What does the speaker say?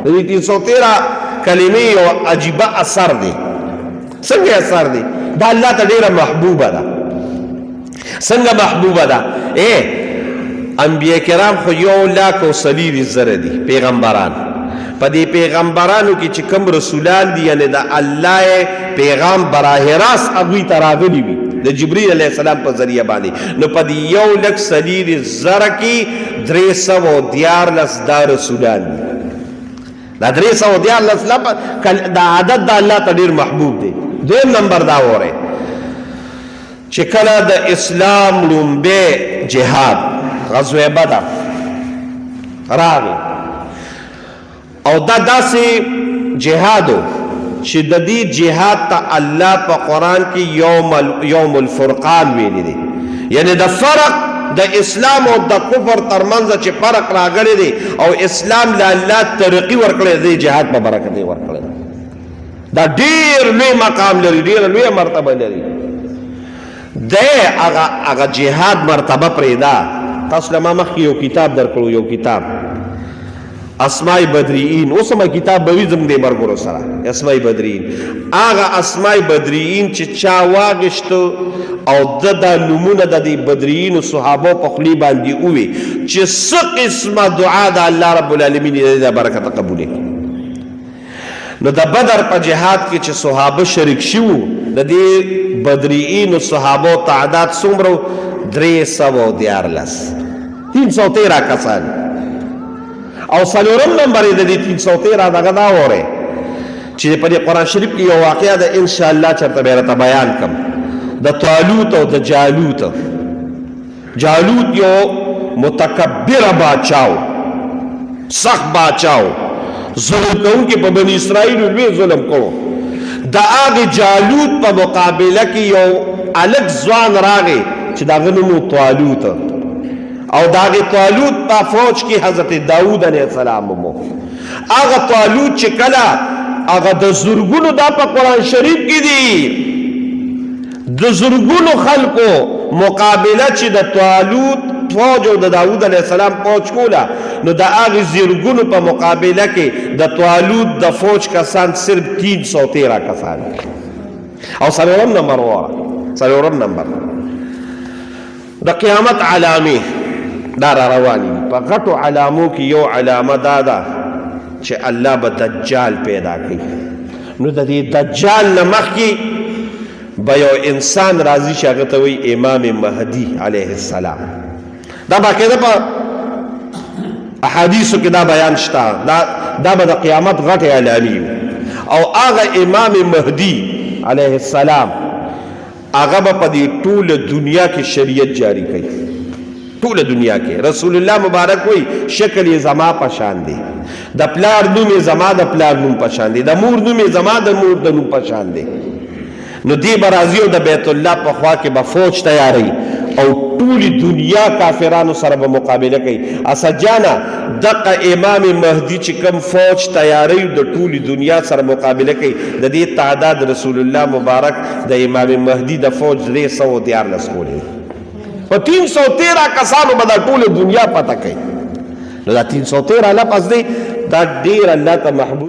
دې 313 کلمې یو عجیبه اثر دی. څنګه اثر دی؟ دا الله ته ډیره محبوبه ده. څنګه محبوبه ده؟ انبیاء کرام خو 1,40,000 دي پیغمبران. په دې پیغمبرانو کې چې کوم رسولان دي یعنی د الله پیغام براه راست هغوی ته راغلي وي د جبرئیل علیه السلام په ذریعه باندې، نو په دې 1,40,000 کې 314 دا رسولان دي. دا 314 دا عدد د الله ته ډیر محبوب دی. دویم نمبر دا وره چې کله د اسلام لومبه جهاد غزوه بدر راغی او دا داسې جهادو چې د دې جهاد ته الله په قرآن کې یوم الفرقان ویلی دی. یعنی د فرق د اسلام او د کفر ترمنځ چې فرق راغلی دی او اسلام له الله ترقی ورکړی دی، جهاد په برکت یې ورکړی دی. دا ډیر لوی مقام لري، ډیره لویه مرتبه لري. دی هغه جهاد مرتبه پرېږده. تاسو له ما مخکې یو کتاب درکړو، یو کتاب اسماء بدرین، اوس هم کتاب به وي زموږ د ملګرو سره، اسماء بدرین. هغه اسماء بدرین چې چا واغېشته او د دا نومونه د دې بدرینو صحابو په خولې باندې ووي چې څه قسمه دعا د الله رب العالمین یې د برکته قبولې کړي. نو د بدر په جهاد کې چې صحابه شریک شوي د دې بدرینو صحابو تعداد څومره؟ 313 کسان. او څلورم نمبر یې د دې 313 دغه دا وره چې په دې قرآن شریف کې یو واقعه ده ان شاء الله چرته به راته بیان کړم د طالوت او د جالوت. جالوت یو متکبر باچاو، سخت باچاو، ظلم کوونکی په بني اسرائیلو لوی ظلم کړو. د هغې جالوت په مقابله کې یو الګ ځوان راغی چې د هغه نوم و طالوت، او د هغې طالوت په فوج کې حضرت داود علیه السلام و. هغه طالوت چې کله هغه د زرګونو دا په قرآن شریف کې دي د زرګونو خلکو مقابله چې د طالوت فوج او د داود علیه السلام فوج کوله، نو د هغې زرګونو په مقابله کې د طالوت د فوج کسان صرف 313 کسان. او څلورم نمبر وره، څلورم نمبر د قیامت علامې دا را روانې دي. په غټو علامو کې یو علامه دا ده چې الله به دجال پیدا کوي. نو د دې دجال نه مخکې به یو انسان راځي چې هغه ته وایي امام مهدي علیه السلام. دا باقاعده په احادیثو کې دا بیان شته. دا به د قیامت غټې علامې وي. او هغه امام مهدي علیه السلام هغه به په دې ټوله دنیا کې شریعت جاری کوي. ټوله دنیا کې رسول الله مبارک وی شکل یې زما په شان دی، د پلار نوم یې زما د پلار نوم په شان دی، د مور نوم یې زما د مور د نوم په شان دی. نو دی به راځي او د بیت الله په خوا کې به فوج تیاروي او ټولې دنیا کافرانو سره به مقابله کوي. اسد جانه دغه امام مهدي چې کوم فوج تیاروي د ټولې دنیا سره مقابله کوي، د دې تعداد رسول الله مبارک د امام مهدي د فوج 314 کولی. په 313 کسانو به دا ټوله دنیا پته کوي. نو دا 313 لفظ دی دا ډېر الله ته محبوب